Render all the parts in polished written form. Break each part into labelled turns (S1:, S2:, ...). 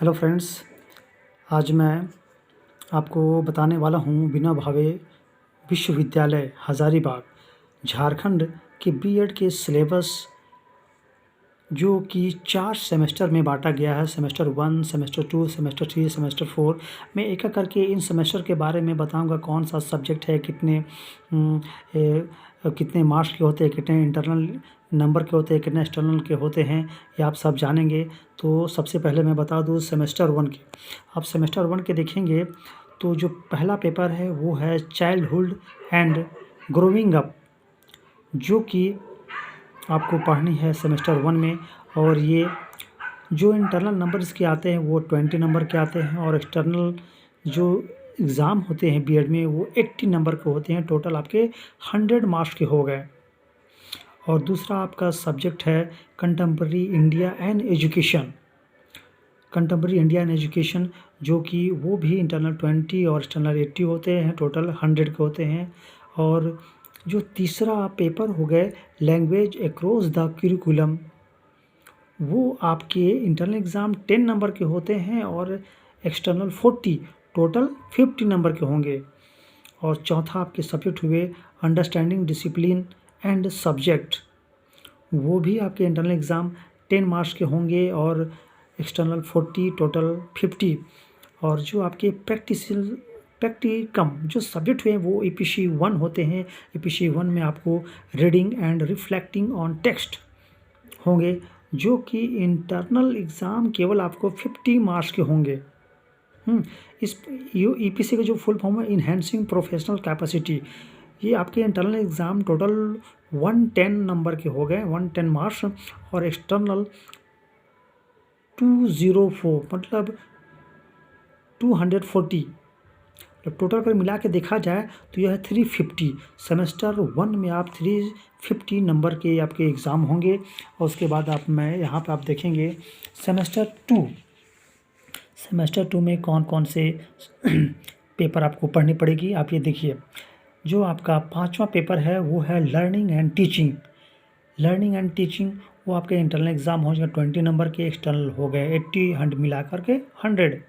S1: Hello friends, आज मैं आपको बताने वाला हूँ बिना भावे विश्वविद्यालय हज़ारीबाग झारखंड के बीएड के सिलेबस जो कि 4 सेमेस्टर में बाँटा गया है। सेमेस्टर 1, सेमेस्टर 2, सेमेस्टर 3, सेमेस्टर 4 मैं एक-एक करके इन सेमेस्टर के बारे में बताऊँगा। कौन सा सब्जेक्ट है, कितने मार्क्स के होते हैं, कितने इंटरनल नंबर के होते हैं, कितने एक्सटर्नल के होते हैं, ये आप सब जानेंगे। तो सबसे पहले मैं बता दूँ सेमेस्टर 1 के। आप सेमेस्टर 1 के देखेंगे तो जो पहला पेपर है वो है चाइल्डहुड एंड ग्रोइंग अप, जो कि आपको पढ़नी है सेमेस्टर 1 में। और ये जो इंटरनल नंबर इसके आते हैं वो 20 नंबर के आते हैं, और एक्सटर्नल जो एग्ज़ाम होते हैं बीएड में वो 80 नंबर के होते हैं। टोटल आपके 100 मार्क्स के हो गए। और दूसरा आपका सब्जेक्ट है contemporary India and education. Contemporary India and education जो कि वो भी इंटरनल 20 और एक्सटर्नल 80 होते हैं, टोटल 100 के होते हैं। और जो तीसरा पेपर हो गए लैंग्वेज अक्रॉस द करिकुलम, वो आपके इंटरनल एग्ज़ाम 10 नंबर के होते हैं और एक्सटर्नल 40, टोटल 50 नंबर के होंगे। और चौथा आपके सब्जेक्ट हुए अंडरस्टैंडिंग डिसिप्लिन एंड सब्जेक्ट, वो भी आपके इंटरनल एग्ज़ाम 10 मार्क्स के होंगे और एक्सटर्नल 40, टोटल 50। और जो आपके प्रैक्टिकम जो सब्जेक्ट हुए वो ईपीसी 1 होते हैं। ईपीसी 1 में आपको reading and reflecting on text होंगे, जो कि इंटरनल एग्ज़ाम केवल आपको 50 मार्क्स के होंगे। इस ईपीसी का जो फुल फॉर्म है इन्हेंसिंग प्रोफेशनल कैपेसिटी, ये आपके इंटरनल एग्ज़ाम टोटल 110 नंबर के हो गए, 110 मार्क्स। और एक्सटर्नल 204 मतलब 240, जब टोटल कर मिला के देखा जाए तो यह है 350। सेमेस्टर 1 में आप 350 नंबर के आपके एग्ज़ाम होंगे। और उसके बाद यहाँ पे आप देखेंगे सेमेस्टर 2 में कौन कौन से पेपर आपको पढ़नी पड़ेगी। आप ये देखिए, जो आपका 5वां पेपर है वो है learning and teaching. Learning and teaching वो आपके इंटरनल एग्ज़ाम हो जाएगा 20 नंबर के, एक्सटर्नल हो गए 80, 100 मिला करके 100।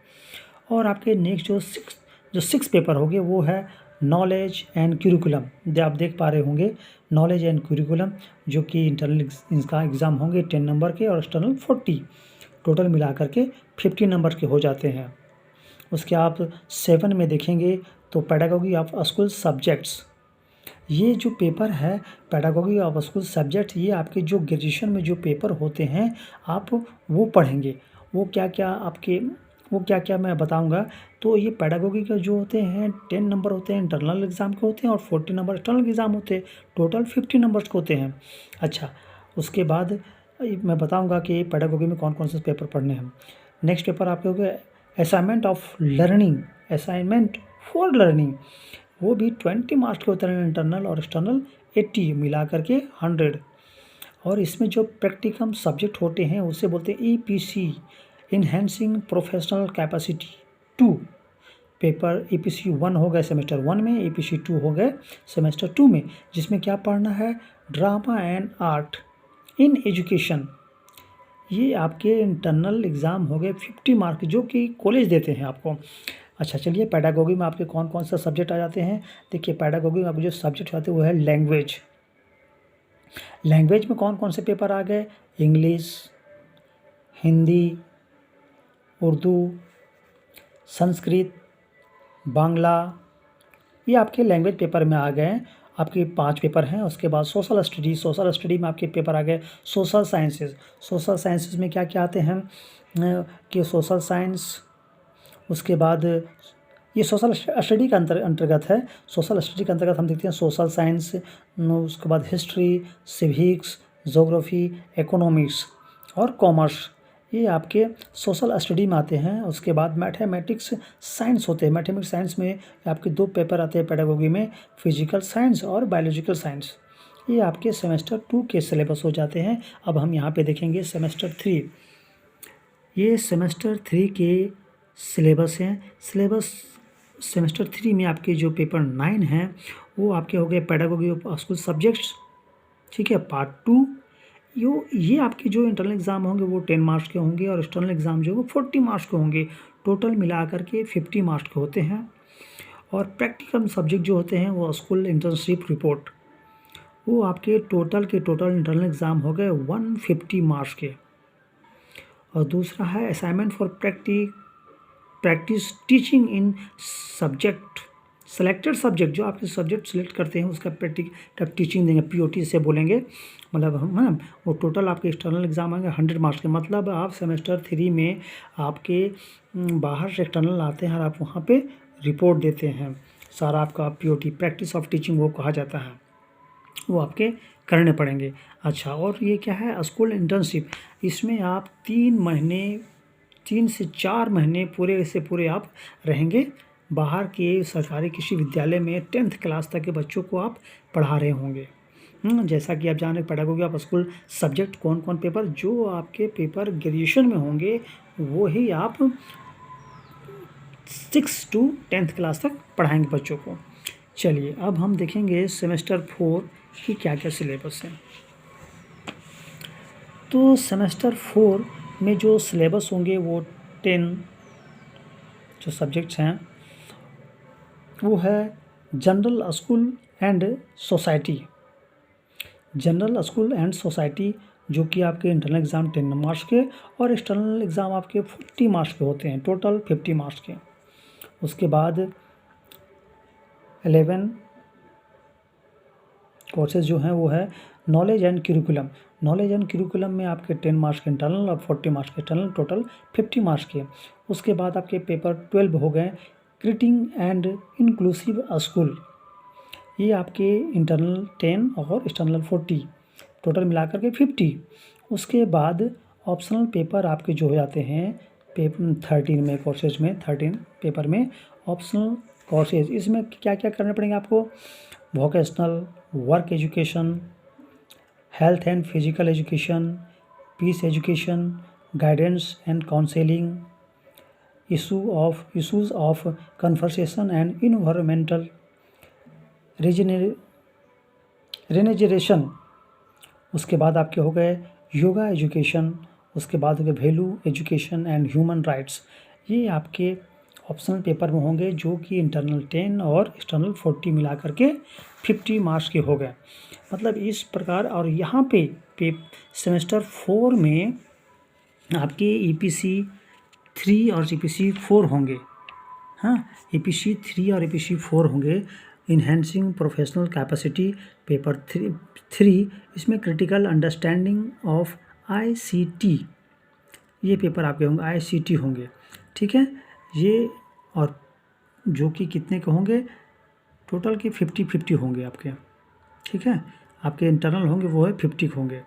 S1: और आपके नेक्स्ट जो 6 पेपर हो गए वो है नॉलेज एंड करिकुलम। जो आप देख पा रहे होंगे नॉलेज एंड करिकुलम, जो कि इंटरनल इसका एग्ज़ाम होंगे 10 नंबर के और एक्सटर्नल 40, टोटल मिला करके 50 नंबर के हो जाते हैं। उसके आप 7 में देखेंगे तो पेडागोगी ऑफ स्कूल सब्जेक्ट्स, ये जो पेपर है पेडागोगी ऑफ स्कूल सब्जेक्ट, ये आपके जो ग्रेजुएशन में जो पेपर होते हैं आप वो पढ़ेंगे। वो क्या क्या मैं बताऊंगा। तो ये पेडागोगी का जो होते हैं 10 नंबर होते हैं इंटरनल एग्ज़ाम के होते हैं और 40 नंबर एक्सटर्नल एग्ज़ाम होते हैं, टोटल 50 नंबर्स के होते हैं। अच्छा, उसके बाद मैं बताऊंगा कि पेडागोगी में कौन कौन से पेपर पढ़ने हैं। नेक्स्ट पेपर आपके हो गए असाइनमेंट फॉर लर्निंग, वो भी 20 मार्क्स के होते हैं इंटरनल और एक्सटर्नल 80 मिला करके 100। और इसमें जो प्रैक्टिकम सब्जेक्ट होते हैं उसे बोलते हैं EPC, enhancing professional capacity 2। Paper EPC 1 हो गए सेमेस्टर 1 में, ईपीसी 2 हो गए सेमेस्टर 2 में, जिसमें क्या पढ़ना है drama and art in education. ये आपके इंटरनल एग्ज़ाम हो गए 50 मार्क, जो कि कॉलेज देते हैं आपको। अच्छा चलिए, पेडागोगी में आपके कौन कौन सा सब्जेक्ट आ जाते हैं। देखिए, पेडागोगी में आपके जो सब्जेक्ट आते हैं वो है लैंग्वेज। लैंग्वेज में कौन कौन से पेपर आ गए, इंग्लिश, हिंदी, उर्दू, संस्कृत, बांग्ला, ये आपके लैंग्वेज पेपर में आ गए हैं। आपके 5 पेपर हैं। उसके बाद सोशल स्टडी में आपके पेपर आ गए सोशल साइंसेज में क्या क्या आते हैं कि सोशल साइंस, उसके बाद ये सोशल स्टडी का अंतर्गत है। सोशल स्टडी के अंतर्गत हम देखते हैं सोशल साइंस, उसके बाद हिस्ट्री, सिविक्स, ज्योग्राफी, इकोनॉमिक्स और कॉमर्स, ये आपके सोशल स्टडी में आते हैं। उसके बाद मैथमेटिक्स साइंस होते हैं। मैथमेटिक्स साइंस में आपके 2 पेपर आते हैं पेडागोगी में, फिजिकल साइंस और बायोलॉजिकल साइंस। ये आपके सेमेस्टर 2 के सिलेबस हो जाते हैं। अब हम यहाँ पे देखेंगे सेमेस्टर 3। ये सेमेस्टर 3 के सिलेबस हैं। सेमेस्टर 3 में आपके जो पेपर 9 हैं वो आपके हो गए पेडागोगी ऑफ स्कूल सब्जेक्ट्स, ठीक है, पार्ट 2, ये आपके जो इंटरनल एग्ज़ाम होंगे वो 10 मार्क्स के होंगे और एक्सटर्नल एग्ज़ाम जो है वो 40 मार्क्स के होंगे। टोटल मिला कर के 50 मार्क्स के होते हैं। और प्रैक्टिकल सब्जेक्ट जो होते हैं वो स्कूल इंटर्नशिप रिपोर्ट, वो आपके टोटल के टोटल इंटरनल एग्ज़ाम हो गए 150 मार्क्स के। और दूसरा है assignment for practice teaching in subject selected subject, जो आपके सब्जेक्ट सेलेक्ट करते हैं उसका प्रैक्टिकल टीचिंग देंगे, पीओटी से बोलेंगे, मतलब हम है ना। वो टोटल आपके एक्सटर्नल एग्ज़ाम आएंगे 100 मार्क्स के। मतलब आप सेमेस्टर 3 में आपके बाहर से एक्सटर्नल आते हैं और आप वहाँ पे रिपोर्ट देते हैं। सारा आपका पीओटी प्रैक्टिस ऑफ टीचिंग वो कहा जाता है, वो आपके करने पड़ेंगे। अच्छा, और ये क्या है स्कूल इंटर्नशिप, इसमें आप 3 से 4 महीने पूरे से पूरे आप रहेंगे बाहर के सरकारी किसी विद्यालय में। 10th क्लास तक के बच्चों को आप पढ़ा रहे होंगे। जैसा कि आप जान पेडागोगी आप स्कूल सब्जेक्ट कौन कौन पेपर जो आपके पेपर ग्रेजुएशन में होंगे वो ही आप 6 to 10th क्लास तक पढ़ाएंगे बच्चों को। चलिए अब हम देखेंगे सेमेस्टर 4 की क्या क्या सिलेबस है। तो सेमेस्टर 4 में जो सिलेबस होंगे वो 10 जो सब्जेक्ट्स हैं वो है general school and society. General school and society जो कि आपके इंटरनल एग्ज़ाम 10 मार्क्स के और एक्सटर्नल एग्ज़ाम आपके 40 मार्क्स के होते हैं, टोटल 50 मार्क्स के। उसके बाद 11 कोर्सेज जो हैं वो है knowledge and curriculum. Knowledge and curriculum में आपके 10 मार्क्स के इंटरनल और 40 मार्क्स के एक्सटर्नल, टोटल 50 मार्क्स के। उसके बाद आपके पेपर 12 हो गए क्रिएटिंग एंड इंक्लूसिव स्कूल, ये आपके इंटरनल 10 और एक्सटर्नल 40, टोटल मिलाकर के 50। उसके बाद ऑप्शनल पेपर आपके जो हो जाते हैं पेपर 13 में कोर्सेज में 13 पेपर में ऑप्शनल कोर्सेज, इसमें क्या क्या करने पड़ेंगे आपको, vocational, work education, health and physical education, peace education, guidance and counselling, issues of conversation and environmental regeneration. उसके बाद आपके हो गए योगा एजुकेशन। उसके बाद हो गए value education and human rights. ये आपके ऑप्शनल पेपर में होंगे जो कि इंटरनल 10 और एक्सटर्नल 40 मिला करके 50 मार्क्स के हो गए। मतलब इस प्रकार। और यहाँ पे सेमेस्टर 4 में आपके EPC 3 और EPC 4 होंगे। हाँ, EPC 3 और EPC 4 होंगे। इन्हेंसिंग प्रोफेशनल कैपेसिटी पेपर 3 इसमें क्रिटिकल अंडरस्टैंडिंग ऑफ ICT, ये पेपर आपके होंगे, ICT होंगे, ठीक है। ये और जो कि कितने के होंगे, टोटल के 50-50 होंगे आपके, ठीक है। आपके इंटरनल होंगे वो है 50 होंगे।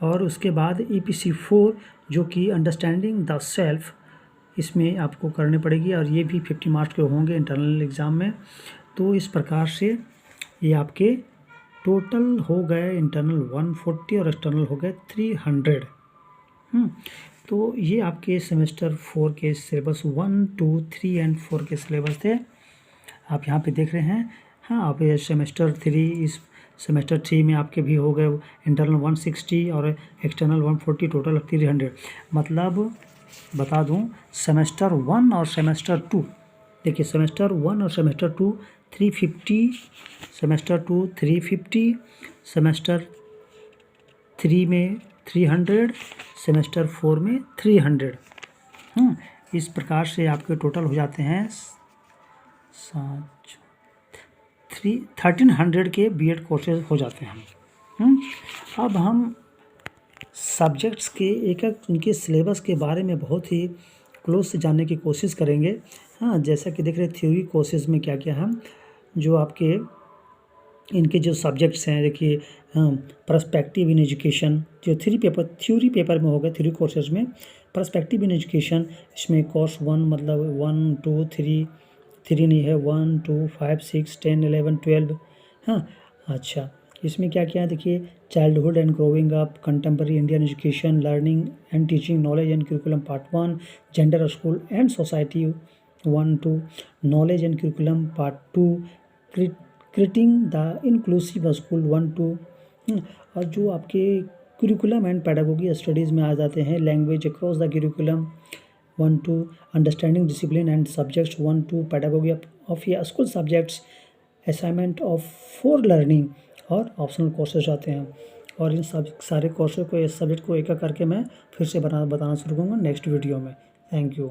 S1: और उसके बाद EPC 4 जो कि अंडरस्टैंडिंग द सेल्फ, इसमें आपको करनी पड़ेगी और ये भी 50 मार्क्स के होंगे इंटरनल एग्ज़ाम में। तो इस प्रकार से ये आपके टोटल हो गए इंटरनल 140 और एक्सटर्नल हो गए 300। तो ये आपके सेमेस्टर 4 के सिलेबस 1, 2, 3 एंड 4 के सिलेबस थे, आप यहाँ पे देख रहे हैं। हाँ, आप ये सेमेस्टर 3, इस सेमेस्टर 3 में आपके भी हो गए इंटरनल 160 और एक्सटर्नल 140, टोटल 300। मतलब बता दूं सेमेस्टर 1 और सेमेस्टर 2, देखिए सेमेस्टर 1 और सेमेस्टर 2 350, सेमेस्टर 2 350, सेमेस्टर 3 में 300, सेमेस्टर 4 में 300। इस प्रकार से आपके टोटल हो जाते हैं 1300 के बीएड कोर्सेज हो जाते हैं। अब हम सब्जेक्ट्स के एक एक उनके सिलेबस के बारे में बहुत ही क्लोज से जानने की कोशिश करेंगे। हाँ, जैसा कि देख रहे हैं थ्योरी कोर्सेज में क्या क्या है, जो आपके इनके जो सब्जेक्ट्स हैं, देखिए पर्सपेक्टिव इन एजुकेशन, जो थ्योरी पेपर में हो गए, थ्योरी कोर्सेज में पर्सपेक्टिव इन एजुकेशन, इसमें कोर्स 1 मतलब 1, 2, 3 नहीं है, 1, 2, 5, 6, 10, 11, 12। हाँ, अच्छा, इसमें क्या क्या है देखिए, childhood and growing up, contemporary Indian education, learning and teaching, knowledge and curriculum part 1, gender school and society 1, 2, knowledge and curriculum part 2, creating the inclusive school 1, 2। और जो आपके करिकुलम एंड पेडागोगी स्टडीज़ में आ जाते हैं language across the curriculum 1-2, understanding discipline and subjects 1-2, pedagogy of या school subjects, assignment of for learning और optional courses आते हैं। और इन सब सारे कोर्सेज को, इस सब्जेक्ट को एक एक करके मैं फिर से बताना शुरू करूँगा नेक्स्ट वीडियो में। Thank you.